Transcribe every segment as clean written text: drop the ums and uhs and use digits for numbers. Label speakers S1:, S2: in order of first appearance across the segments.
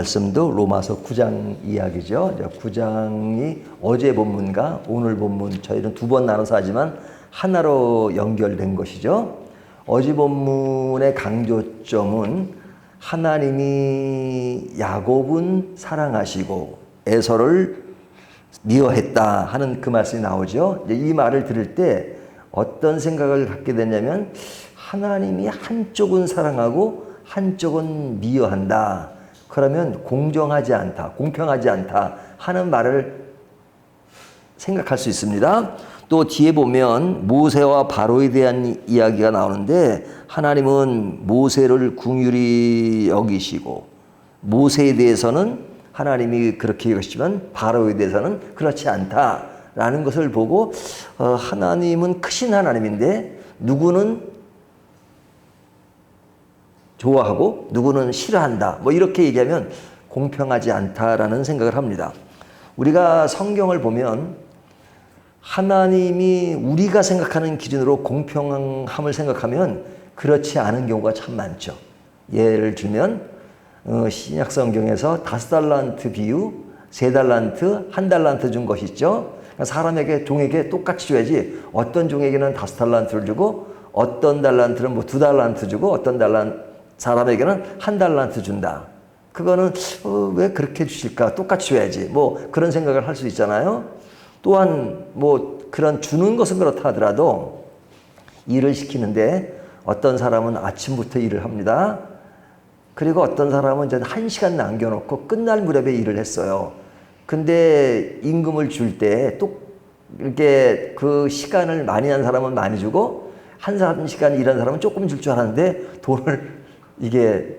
S1: 말씀도 로마서 9장 이야기죠. 9장이 어제 본문과 오늘 본문 저희는 두 번 나눠서 하지만 하나로 연결된 것이죠. 어제 본문의 강조점은 하나님이 야곱은 사랑하시고 에서를 미워했다 하는 그 말씀이 나오죠. 이 말을 들을 때 어떤 생각을 갖게 되냐면 하나님이 한쪽은 사랑하고 한쪽은 미워한다. 그러면 공정하지 않다, 공평하지 않다 하는 말을 생각할 수 있습니다. 또 뒤에 보면 모세와 바로에 대한 이야기가 나오는데 하나님은 모세를 긍휼히 여기시고 모세에 대해서는 하나님이 그렇게 여기시지만 바로에 대해서는 그렇지 않다라는 것을 보고 하나님은 크신 하나님인데 누구는 좋아하고 누구는 싫어한다. 뭐 이렇게 얘기하면 공평하지 않다라는 생각을 합니다. 우리가 성경을 보면 하나님이 우리가 생각하는 기준으로 공평함을 생각하면 그렇지 않은 경우가 참 많죠. 예를 들면 신약 성경에서 5달란트 비유, 3달란트, 1달란트 준 것이 있죠. 사람에게 종에게 똑같이 줘야지 어떤 종에게는 5달란트를 주고 어떤 달란트는 뭐 2달란트 주고 어떤 사람에게는 1달란트 준다. 그거는 왜 그렇게 주실까? 똑같이 줘야지. 뭐 그런 생각을 할 수 있잖아요. 또한 뭐 그런 주는 것은 그렇다 하더라도 일을 시키는데 어떤 사람은 아침부터 일을 합니다. 그리고 어떤 사람은 이제 1시간 남겨놓고 끝날 무렵에 일을 했어요. 근데 임금을 줄 때 또 이렇게 그 시간을 많이 한 사람은 많이 주고 1시간 일한 사람은 조금 줄 줄 알았는데 돈을 이게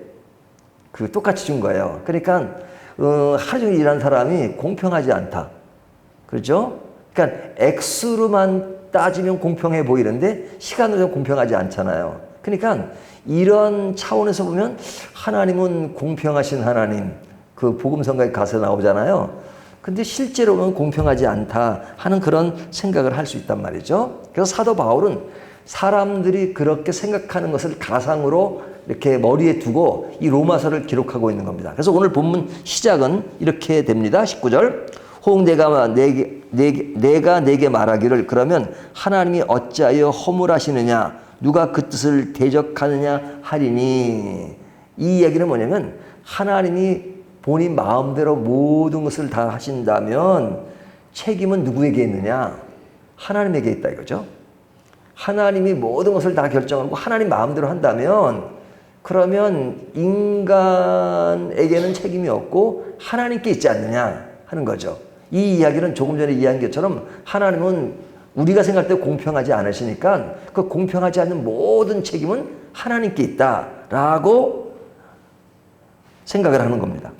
S1: 똑같이 준 거예요. 그러니까 하루 종일 일한 사람이 공평하지 않다. 그렇죠? 그러니까 액수로만 따지면 공평해 보이는데 시간으로 공평하지 않잖아요. 그러니까 이런 차원에서 보면 하나님은 공평하신 하나님, 그 복음성가에 가서 나오잖아요. 근데 실제로 보면 공평하지 않다 하는 그런 생각을 할 수 있단 말이죠. 그래서 사도 바울은 사람들이 그렇게 생각하는 것을 가상으로 이렇게 머리에 두고 이 로마서를 기록하고 있는 겁니다. 그래서 오늘 본문 시작은 이렇게 됩니다. 19절. 혹 내가 내게 말하기를 그러면 하나님이 어찌하여 허물하시느냐 누가 그 뜻을 대적하느냐 하리니. 이 이야기는 뭐냐면 하나님이 본인 마음대로 모든 것을 다 하신다면 책임은 누구에게 있느냐? 하나님에게 있다 이거죠. 하나님이 모든 것을 다 결정하고 하나님 마음대로 한다면 그러면 인간에게는 책임이 없고 하나님께 있지 않느냐 하는 거죠. 이 이야기는 조금 전에 이야기한 것처럼 하나님은 우리가 생각할 때 공평하지 않으시니까 그 공평하지 않는 모든 책임은 하나님께 있다라고 생각을 하는 겁니다.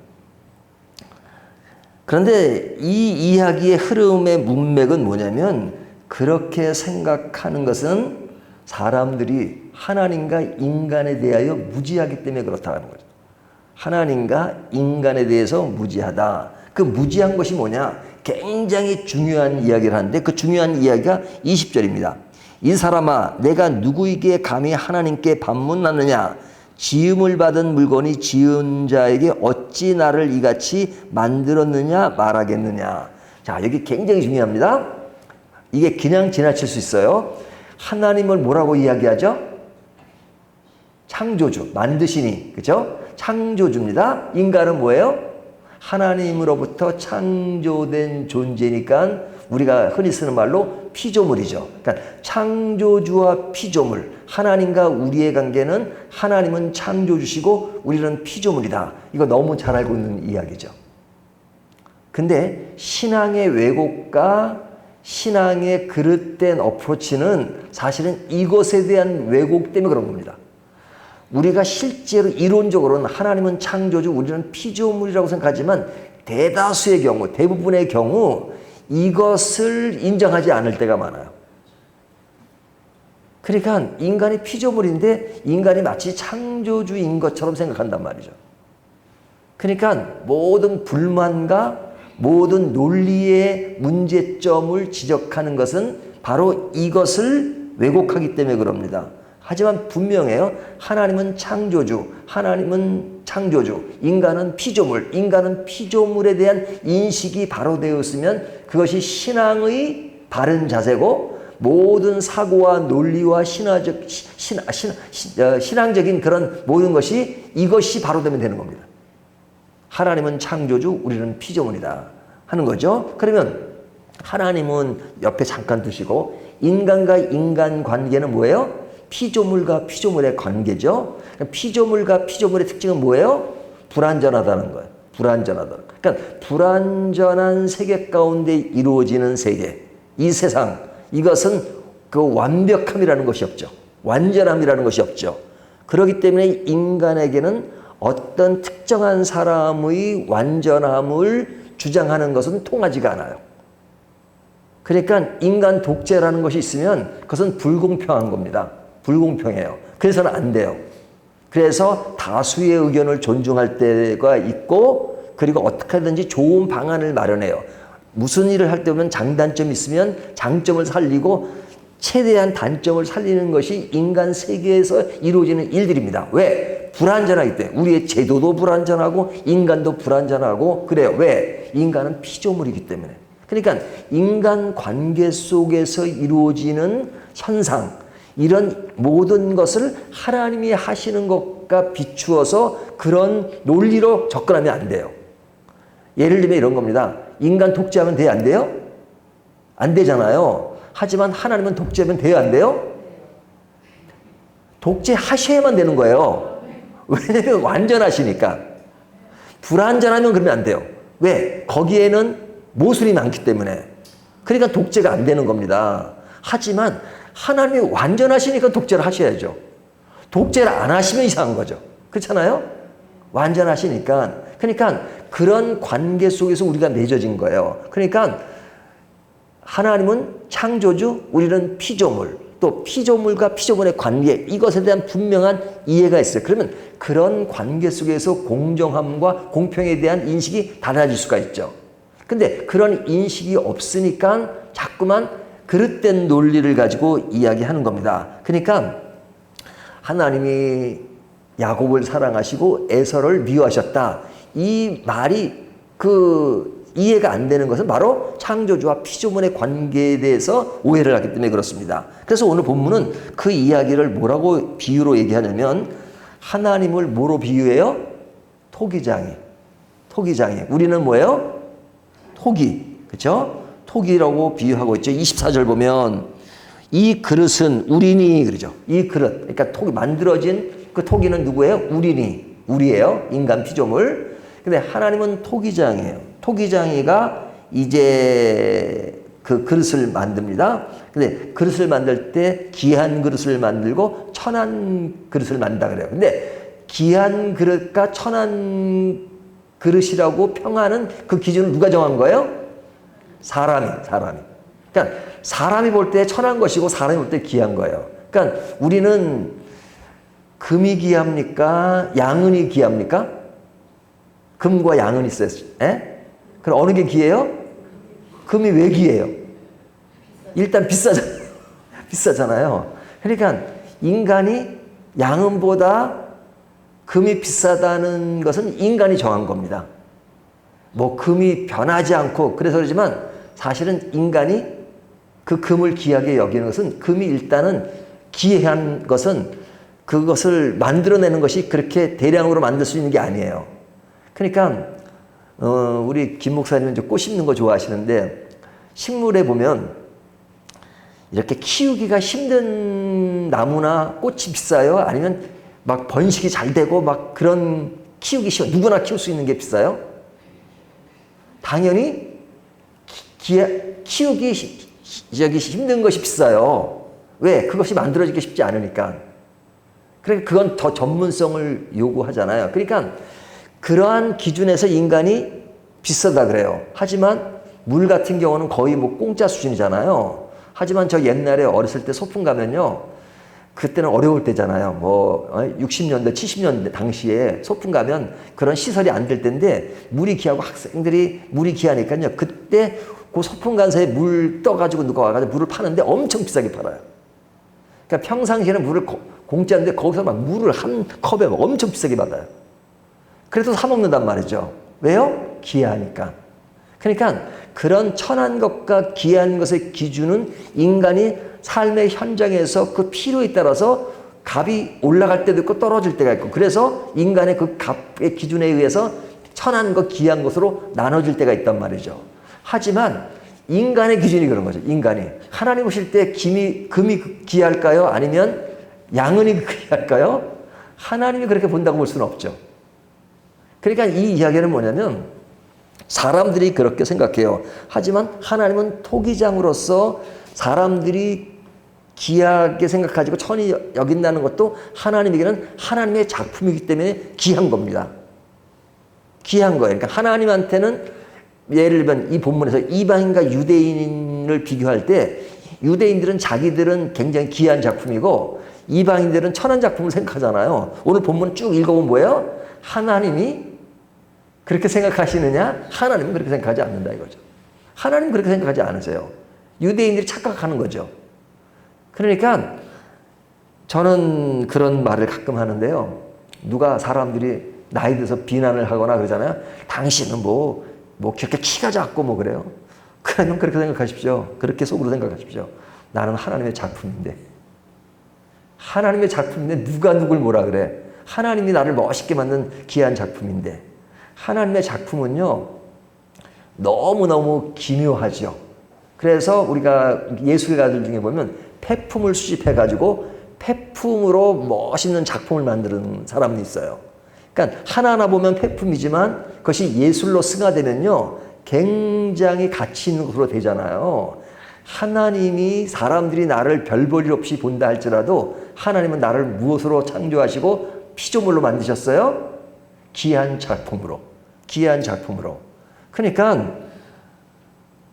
S1: 그런데 이 이야기의 흐름의 문맥은 뭐냐면 그렇게 생각하는 것은 사람들이 하나님과 인간에 대하여 무지하기 때문에 그렇다는 거죠. 하나님과 인간에 대해서 무지하다. 그 무지한 것이 뭐냐? 굉장히 중요한 이야기를 하는데 그 중요한 이야기가 20절입니다. 이 사람아 내가 누구에게 감히 하나님께 반문하느냐? 지음을 받은 물건이 지은 자에게 어찌 나를 이같이 만들었느냐 말하겠느냐. 자, 여기 굉장히 중요합니다. 이게 그냥 지나칠 수 있어요. 하나님을 뭐라고 이야기하죠? 창조주, 만드시니, 그죠? 창조주입니다. 인간은 뭐예요? 하나님으로부터 창조된 존재니까 우리가 흔히 쓰는 말로 피조물이죠. 그러니까 창조주와 피조물, 하나님과 우리의 관계는 하나님은 창조주시고 우리는 피조물이다. 이거 너무 잘 알고 있는 이야기죠. 근데 신앙의 왜곡과 신앙의 그릇된 어프로치는 사실은 이것에 대한 왜곡 때문에 그런 겁니다. 우리가 실제로 이론적으로는 하나님은 창조주, 우리는 피조물이라고 생각하지만 대다수의 경우, 대부분의 경우 이것을 인정하지 않을 때가 많아요. 그러니까 인간이 피조물인데 인간이 마치 창조주인 것처럼 생각한단 말이죠. 그러니까 모든 불만과 모든 논리의 문제점을 지적하는 것은 바로 이것을 왜곡하기 때문에 그럽니다. 하지만 분명해요. 하나님은 창조주, 하나님은 창조주, 인간은 피조물, 인간은 피조물에 대한 인식이 바로 되었으면 그것이 신앙의 바른 자세고 모든 사고와 논리와 신앙적인 그런 모든 것이 이것이 바로 되면 되는 겁니다. 하나님은 창조주, 우리는 피조물이다 하는 거죠. 그러면 하나님은 옆에 잠깐 두시고 인간과 인간 관계는 뭐예요? 피조물과 피조물의 관계죠. 피조물과 피조물의 특징은 뭐예요? 불완전하다는 거예요. 불완전하다. 그러니까 불완전한 세계 가운데 이루어지는 세계, 이 세상, 이것은 그 완벽함이라는 것이 없죠. 완전함이라는 것이 없죠. 그렇기 때문에 인간에게는 어떤 특정한 사람의 완전함을 주장하는 것은 통하지가 않아요. 그러니까 인간 독재라는 것이 있으면 그것은 불공평한 겁니다. 불공평해요. 그래서는 안 돼요. 그래서 다수의 의견을 존중할 때가 있고 그리고 어떻게든지 좋은 방안을 마련해요. 무슨 일을 할 때 보면 장단점이 있으면 장점을 살리고 최대한 단점을 살리는 것이 인간 세계에서 이루어지는 일들입니다. 왜? 불완전하기 때문에. 우리의 제도도 불완전하고 인간도 불완전하고 그래요. 왜? 인간은 피조물이기 때문에. 그러니까 인간 관계 속에서 이루어지는 현상, 이런 모든 것을 하나님이 하시는 것과 비추어서 그런 논리로 접근하면 안 돼요. 예를 들면 이런 겁니다. 인간 독재하면 돼요? 안 돼요? 안 되잖아요. 하지만 하나님은 독재하면 돼요? 안 돼요? 독재하셔야만 되는 거예요. 왜냐하면 완전하시니까. 불완전하면 그러면 안 돼요. 왜? 거기에는 모순이 많기 때문에. 그러니까 독재가 안 되는 겁니다. 하지만 하나님이 완전하시니까 독재를 하셔야죠. 독재를 안 하시면 이상한 거죠. 그렇잖아요? 완전하시니까. 그러니까 그런 관계 속에서 우리가 맺어진 거예요. 그러니까 하나님은 창조주, 우리는 피조물, 또 피조물과 피조물의 관계, 이것에 대한 분명한 이해가 있어요. 그러면 그런 관계 속에서 공정함과 공평에 대한 인식이 달라질 수가 있죠. 근데 그런 인식이 없으니까 자꾸만 그릇된 논리를 가지고 이야기하는 겁니다. 그러니까 하나님이 야곱을 사랑하시고 에서를 미워하셨다. 이 말이 이해가 안 되는 것은 바로 창조주와 피조물의 관계에 대해서 오해를 하기 때문에 그렇습니다. 그래서 오늘 본문은 그 이야기를 뭐라고 비유로 얘기하냐면 하나님을 뭐로 비유해요? 토기장이. 우리는 뭐예요? 토기. 그렇죠? 토기라고 비유하고 있죠. 24절 보면 이 그릇은 우리니 그러죠. 이 그릇. 그러니까 토기 만들어진 그 토기는 누구예요? 우리예요. 인간 피조물. 근데 하나님은 토기장이에요. 토기장이가 이제 그 그릇을 만듭니다. 근데 그릇을 만들 때 귀한 그릇을 만들고 천한 그릇을 만든다 그래요. 근데 귀한 그릇과 천한 그릇이라고 평하는 그 기준을 누가 정한 거예요? 사람이. 그러니까 사람이 볼 때 천한 것이고 사람이 볼 때 귀한 거예요. 그러니까 우리는 금이 귀합니까? 양은이 귀합니까? 금과 양은이 있어요. 그럼 어느 게 귀해요? 금이 왜 귀해요? 일단 비싸잖아요. 그러니까 인간이 양은보다 금이 비싸다는 것은 인간이 정한 겁니다. 뭐 금이 변하지 않고 그래서 그러지만 사실은 인간이 그 금을 귀하게 여기는 것은 금이 일단은 귀한 것은 그것을 만들어내는 것이 그렇게 대량으로 만들 수 있는 게 아니에요. 그러니까 우리 김 목사님은 이제 꽃 심는 거 좋아하시는데 식물에 보면 이렇게 키우기가 힘든 나무나 꽃이 비싸요? 아니면 막 번식이 잘 되고 막 그런 키우기 쉬워 누구나 키울 수 있는 게 비싸요? 당연히 키우기 힘든 것이 비싸요. 왜? 그것이 만들어지기 쉽지 않으니까. 그러니까 그건 더 전문성을 요구하잖아요. 그러니까 그러한 기준에서 인간이 비싸다 그래요. 하지만 물 같은 경우는 거의 뭐 공짜 수준이잖아요. 하지만 저 옛날에 어렸을 때 소풍 가면요. 그때는 어려울 때잖아요. 뭐 60년대, 70년대 당시에 소풍 가면 그런 시설이 안 될 때인데 물이 귀하고 학생들이 물이 귀하니까요. 그때 그 소풍 간사에 물 떠가지고 누가 와가지고 물을 파는데 엄청 비싸게 팔아요. 그러니까 평상시에는 물을 공짜인데 거기서 막 물을 한 컵에 막 엄청 비싸게 받아요. 그래도 사 먹는단 말이죠. 왜요? 귀하니까. 그러니까 그런 천한 것과 귀한 것의 기준은 인간이 삶의 현장에서 그 필요에 따라서 값이 올라갈 때도 있고 떨어질 때가 있고, 그래서 인간의 그 값의 기준에 의해서 천한 것, 귀한 것으로 나눠질 때가 있단 말이죠. 하지만 인간의 기준이 그런 거죠. 인간이. 하나님 오실 때 금이 귀할까요? 아니면 양은이 귀할까요? 하나님이 그렇게 본다고 볼 수는 없죠. 그러니까 이 이야기는 뭐냐면 사람들이 그렇게 생각해요. 하지만 하나님은 토기장으로서 사람들이 귀하게 생각하고 천히 여긴다는 것도 하나님에게는 하나님의 작품이기 때문에 귀한 겁니다. 귀한 거예요. 그러니까 하나님한테는 예를 들면 이 본문에서 이방인과 유대인을 비교할 때 유대인들은 자기들은 굉장히 귀한 작품이고 이방인들은 천한 작품을 생각하잖아요. 오늘 본문 쭉 읽어보면 뭐예요? 하나님이 그렇게 생각하시느냐? 하나님은 그렇게 생각하지 않는다 이거죠. 하나님은 그렇게 생각하지 않으세요. 유대인들이 착각하는 거죠. 그러니까 저는 그런 말을 가끔 하는데요. 누가 사람들이 나이 들어서 비난을 하거나 그러잖아요. 당신은 뭐 그렇게 키가 작고 뭐 그래요. 그러면 그렇게 생각하십시오. 그렇게 속으로 생각하십시오. 나는 하나님의 작품인데. 하나님의 작품인데 누가 누굴 뭐라 그래. 하나님이 나를 멋있게 만든 귀한 작품인데. 하나님의 작품은요. 너무너무 기묘하죠. 그래서 우리가 예술가들 중에 보면 폐품을 수집해가지고 폐품으로 멋있는 작품을 만드는 사람이 있어요. 그러니까 하나하나 보면 폐품이지만 그것이 예술로 승화되면요. 굉장히 가치 있는 것으로 되잖아요. 하나님이 사람들이 나를 별 볼 일 없이 본다 할지라도 하나님은 나를 무엇으로 창조하시고 피조물로 만드셨어요? 귀한 작품으로. 귀한 작품으로. 그러니까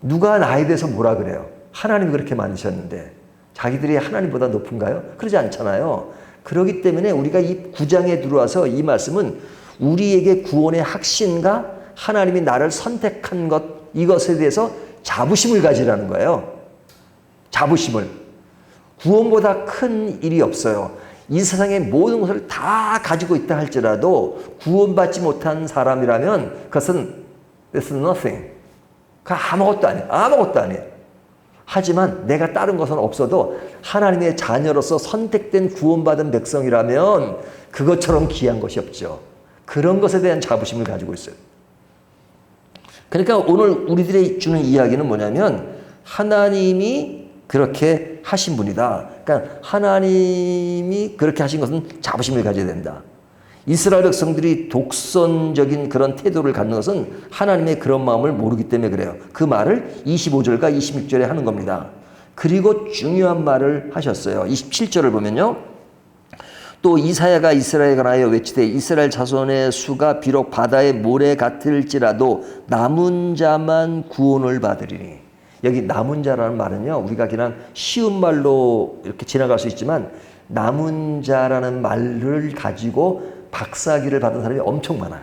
S1: 누가 나에 대해서 뭐라 그래요? 하나님이 그렇게 만드셨는데 자기들이 하나님보다 높은가요? 그러지 않잖아요. 그렇기 때문에 우리가 이 9장에 들어와서 이 말씀은 우리에게 구원의 확신과 하나님이 나를 선택한 것, 이것에 대해서 자부심을 가지라는 거예요. 자부심을. 구원보다 큰 일이 없어요. 이 세상의 모든 것을 다 가지고 있다 할지라도 구원받지 못한 사람이라면 그것은 It's nothing. 그 아무것도 아니에요. 아무것도 아니에요. 하지만 내가 다른 것은 없어도 하나님의 자녀로서 선택된 구원받은 백성이라면 그것처럼 귀한 것이 없죠. 그런 것에 대한 자부심을 가지고 있어요. 그러니까 오늘 우리들이 주는 이야기는 뭐냐면 하나님이 그렇게 하신 분이다. 그러니까 하나님이 그렇게 하신 것은 자부심을 가져야 된다. 이스라엘 백성들이 독선적인 그런 태도를 갖는 것은 하나님의 그런 마음을 모르기 때문에 그래요. 그 말을 25절과 26절에 하는 겁니다. 그리고 중요한 말을 하셨어요. 27절을 보면요. 또 이사야가 이스라엘에 관하여 외치되 이스라엘 자손의 수가 비록 바다의 모래 같을지라도 남은 자만 구원을 받으리니. 여기 남은 자라는 말은요. 우리가 그냥 쉬운 말로 이렇게 지나갈 수 있지만 남은 자라는 말을 가지고 박사학위를 받은 사람이 엄청 많아요.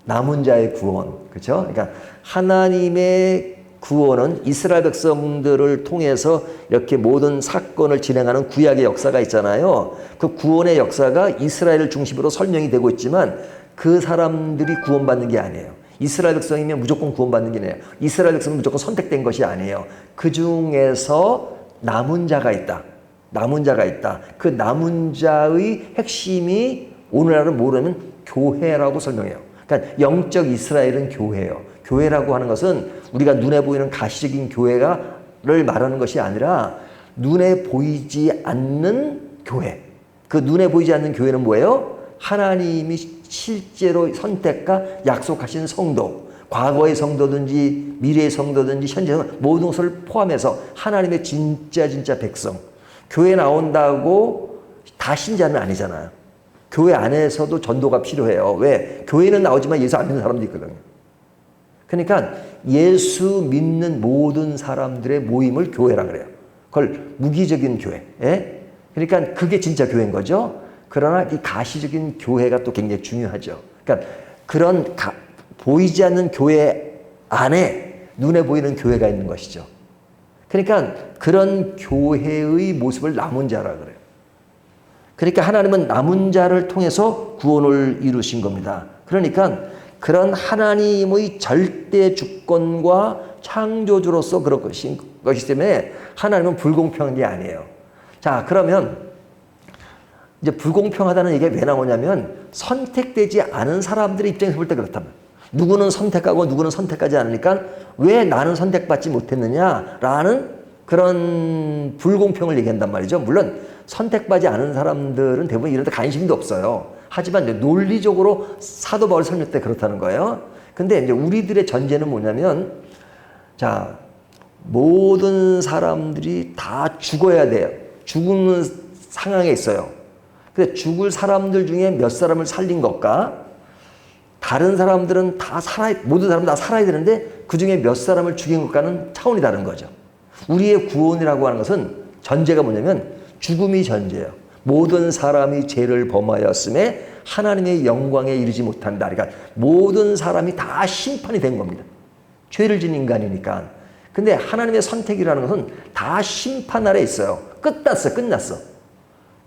S1: 남은 자의 구원. 그렇죠? 그러니까 하나님의 구원은 이스라엘 백성들을 통해서 이렇게 모든 사건을 진행하는 구약의 역사가 있잖아요. 그 구원의 역사가 이스라엘을 중심으로 설명이 되고 있지만 그 사람들이 구원받는 게 아니에요. 이스라엘 백성이면 무조건 구원받는 게 아니에요. 이스라엘 백성은 무조건 선택된 것이 아니에요. 그 중에서 남은 자가 있다. 남은 자가 있다. 그 남은 자의 핵심이 오늘날은 뭐냐면 교회라고 설명해요. 그러니까 영적 이스라엘은 교회예요. 교회라고 하는 것은 우리가 눈에 보이는 가시적인 교회를 말하는 것이 아니라 눈에 보이지 않는 교회. 그 눈에 보이지 않는 교회는 뭐예요? 하나님이 실제로 선택과 약속하신 성도, 과거의 성도든지 미래의 성도든지 현재 모든 것을 포함해서 하나님의 진짜 백성. 교회 나온다고 다 신자는 아니잖아요. 교회 안에서도 전도가 필요해요. 왜? 교회는 나오지만 예수 안 믿는 사람도 있거든요. 그러니까 예수 믿는 모든 사람들의 모임을 교회라 그래요. 그걸 무기적인 교회. 예? 그러니까 그게 진짜 교회인 거죠. 그러나 이 가시적인 교회가 또 굉장히 중요하죠. 그러니까 그런 보이지 않는 교회 안에 눈에 보이는 교회가 있는 것이죠. 그러니까 그런 교회의 모습을 남은 자라 그래요. 그러니까 하나님은 남은 자를 통해서 구원을 이루신 겁니다. 그러니까 그런 하나님의 절대 주권과 창조주로서 그런 것이기 때문에 하나님은 불공평한 게 아니에요. 자, 그러면 이제 불공평하다는 얘기가 왜 나오냐면 선택되지 않은 사람들의 입장에서 볼 때 그렇다면 누구는 선택하고 누구는 선택하지 않으니까 왜 나는 선택받지 못했느냐라는 그런 불공평을 얘기한단 말이죠. 물론 선택받지 않은 사람들은 대부분 이런 데 관심도 없어요. 하지만 이제 논리적으로 사도 바울 설명 때 그렇다는 거예요. 근데 이제 우리들의 전제는 뭐냐면, 자, 모든 사람들이 다 죽어야 돼요. 죽는 상황에 있어요. 근데 죽을 사람들 중에 몇 사람을 살린 것과 다른 사람들은 모든 사람은 다 살아야 되는데 그 중에 몇 사람을 죽인 것과는 차원이 다른 거죠. 우리의 구원이라고 하는 것은 전제가 뭐냐면 죽음이 전제예요. 모든 사람이 죄를 범하였음에 하나님의 영광에 이르지 못한다. 그러니까 모든 사람이 다 심판이 된 겁니다. 죄를 진 인간이니까. 근데 하나님의 선택이라는 것은 다 심판 아래 있어요. 끝났어.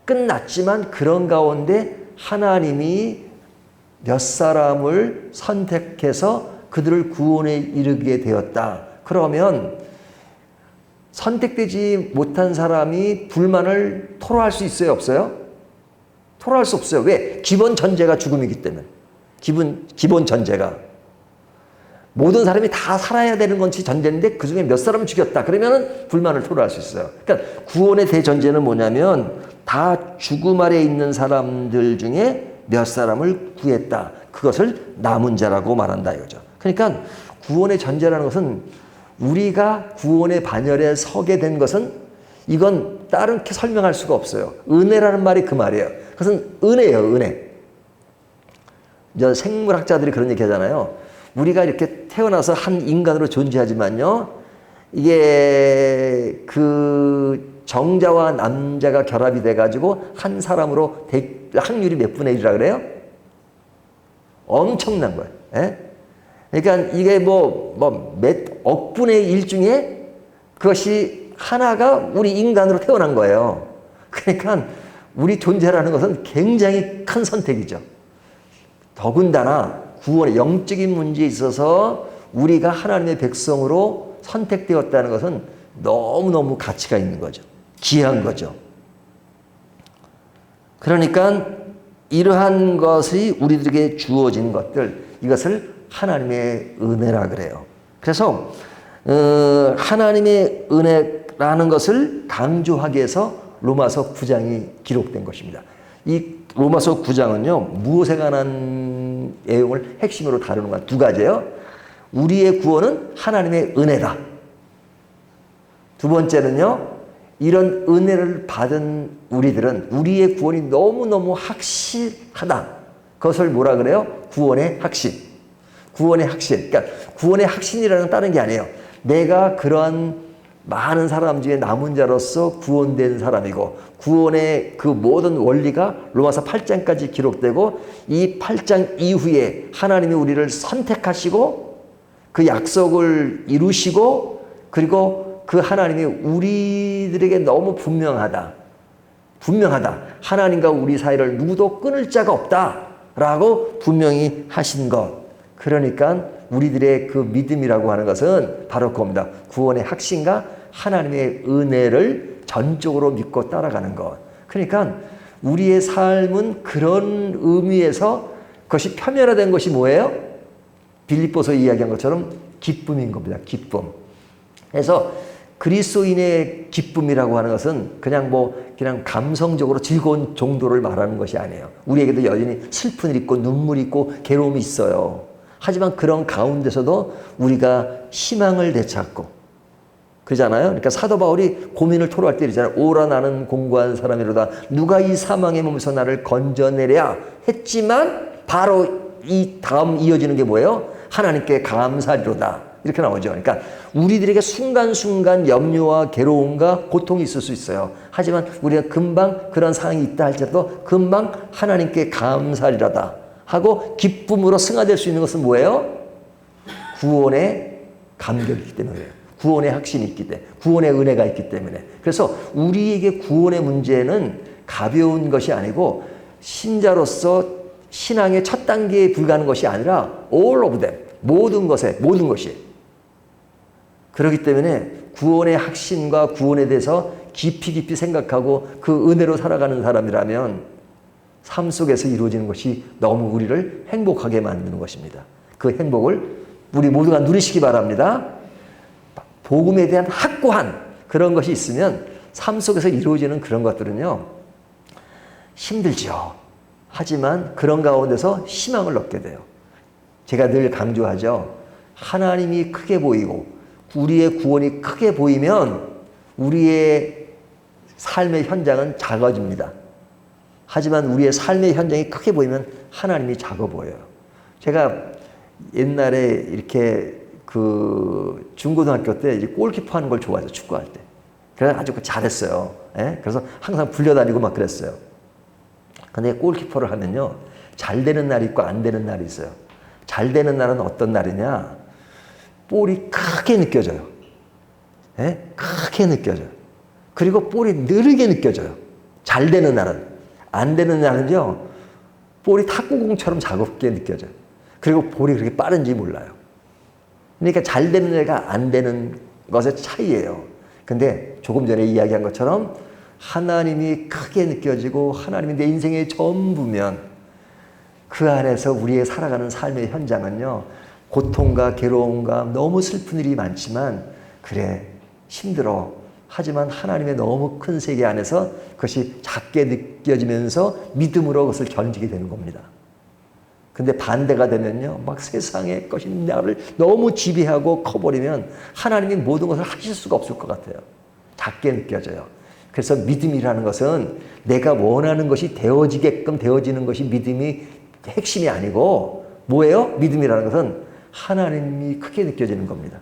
S1: 끝났지만 그런 가운데 하나님이 몇 사람을 선택해서 그들을 구원에 이르게 되었다. 그러면 선택되지 못한 사람이 불만을 토로할 수 있어요, 없어요? 토로할 수 없어요. 왜? 기본 전제가 죽음이기 때문에. 기본 전제가. 모든 사람이 다 살아야 되는 건지 전제인데 그 중에 몇 사람을 죽였다. 그러면 불만을 토로할 수 있어요. 그러니까 구원의 대전제는 뭐냐면 다 죽음 아래 있는 사람들 중에 몇 사람을 구했다. 그것을 남은 자라고 말한다 이거죠. 그러니까 구원의 전제라는 것은 우리가 구원의 반열에 서게 된 것은 이건 다른 게 설명할 수가 없어요. 은혜라는 말이 그 말이에요. 그것은 은혜예요, 은혜. 이제 생물학자들이 그런 얘기 하잖아요. 우리가 이렇게 태어나서 한 인간으로 존재하지만요, 이게 그 정자와 남자가 결합이 돼가지고 한 사람으로 확률이 몇 분의 1이라 그래요? 엄청난 거예요. 예? 그러니까 이게 몇 억분의 1 중에 그것이 하나가 우리 인간으로 태어난 거예요. 그러니까 우리 존재라는 것은 굉장히 큰 선택이죠. 더군다나 구원의 영적인 문제에 있어서 우리가 하나님의 백성으로 선택되었다는 것은 너무너무 가치가 있는 거죠. 귀한 거죠. 그러니까 이러한 것이 우리들에게 주어진 것들, 이것을 하나님의 은혜라 그래요. 그래서 하나님의 은혜라는 것을 강조하기 위해서 로마서 9장이 기록된 것입니다. 이 로마서 9장은요, 무엇에 관한 내용을 핵심으로 다루는 건 두 가지예요. 우리의 구원은 하나님의 은혜다. 두 번째는요, 이런 은혜를 받은 우리들은 우리의 구원이 너무너무 확실하다. 그것을 뭐라 그래요? 구원의 확신. 구원의 확신. 그러니까 구원의 확신이라는 건 다른 게 아니에요. 내가 그러한 많은 사람 중에 남은 자로서 구원된 사람이고, 구원의 그 모든 원리가 로마서 8장까지 기록되고, 이 8장 이후에 하나님이 우리를 선택하시고 그 약속을 이루시고, 그리고 그 하나님이 우리들에게 너무 분명하다. 하나님과 우리 사이를 누구도 끊을 자가 없다라고 분명히 하신 것. 그러니까 우리들의 그 믿음이라고 하는 것은 바로 그겁니다. 구원의 확신과 하나님의 은혜를 전적으로 믿고 따라가는 것. 그러니까 우리의 삶은 그런 의미에서 그것이 표면화된 것이 뭐예요? 빌립보서 이야기한 것처럼 기쁨인 겁니다. 기쁨. 그래서 그리스도인의 기쁨이라고 하는 것은 그냥 그냥 감성적으로 즐거운 정도를 말하는 것이 아니에요. 우리에게도 여전히 슬픈 일 있고 눈물이 있고 괴로움이 있어요. 하지만 그런 가운데서도 우리가 희망을 되찾고 그러잖아요. 그러니까 사도 바울이 고민을 토로할 때 이러잖아요. 오라 나는 공고한 사람이로다. 누가 이 사망의 몸에서 나를 건져내랴 했지만 바로 이 다음 이어지는 게 뭐예요? 하나님께 감사리로다. 이렇게 나오죠. 그러니까 우리들에게 순간순간 염려와 괴로움과 고통이 있을 수 있어요. 하지만 우리가 금방 그런 상황이 있다 할지라도 금방 하나님께 감사리로다 하고 기쁨으로 승화될 수 있는 것은 뭐예요? 구원의 감격이기 때문에 그래요. 구원의 확신이 있기 때문에, 구원의 은혜가 있기 때문에. 그래서 우리에게 구원의 문제는 가벼운 것이 아니고 신자로서 신앙의 첫 단계에 불과한 것이 아니라 all of them, 모든 것이. 그렇기 때문에 구원의 확신과 구원에 대해서 깊이 생각하고 그 은혜로 살아가는 사람이라면 삶 속에서 이루어지는 것이 너무 우리를 행복하게 만드는 것입니다. 그 행복을 우리 모두가 누리시기 바랍니다. 복음에 대한 확고한 그런 것이 있으면 삶 속에서 이루어지는 그런 것들은요, 힘들죠. 하지만 그런 가운데서 희망을 얻게 돼요. 제가 늘 강조하죠. 하나님이 크게 보이고 우리의 구원이 크게 보이면 우리의 삶의 현장은 작아집니다. 하지만 우리의 삶의 현장이 크게 보이면 하나님이 작아 보여요. 제가 옛날에 이렇게 그 중고등학교 때 골키퍼 하는 걸 좋아해서 축구할 때. 그래서 아주 잘했어요. 예? 그래서 항상 불려다니고 막 그랬어요. 근데 골키퍼를 하면요, 잘 되는 날이 있고 안 되는 날이 있어요. 잘 되는 날은 어떤 날이냐? 볼이 크게 느껴져요. 예? 크게 느껴져요. 그리고 볼이 느리게 느껴져요. 잘 되는 날은. 안 되는 날은요, 볼이 탁구공처럼 작게 느껴져요. 그리고 볼이 그렇게 빠른지 몰라요. 그러니까 잘 되는 애가 안 되는 것의 차이예요. 근데 조금 전에 이야기한 것처럼 하나님이 크게 느껴지고 하나님이 내 인생의 전부면 그 안에서 우리의 살아가는 삶의 현장은요, 고통과 괴로움과 너무 슬픈 일이 많지만 그래 힘들어. 하지만 하나님의 너무 큰 세계 안에서 그것이 작게 느껴지면서 믿음으로 그것을 견디게 되는 겁니다. 근데 반대가 되면요, 막 세상의 것이 나를 너무 지배하고 커버리면 하나님이 모든 것을 하실 수가 없을 것 같아요. 작게 느껴져요. 그래서 믿음이라는 것은 내가 원하는 것이 되어지게끔 되어지는 것이 믿음이 핵심이 아니고 뭐예요? 믿음이라는 것은 하나님이 크게 느껴지는 겁니다.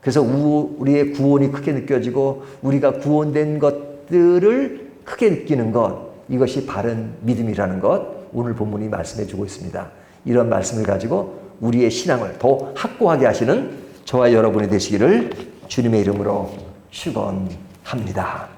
S1: 그래서 우리의 구원이 크게 느껴지고 우리가 구원된 것들을 크게 느끼는 것, 이것이 바른 믿음이라는 것, 오늘 본문이 말씀해 주고 있습니다. 이런 말씀을 가지고 우리의 신앙을 더 확고하게 하시는 저와 여러분이 되시기를 주님의 이름으로 축원합니다.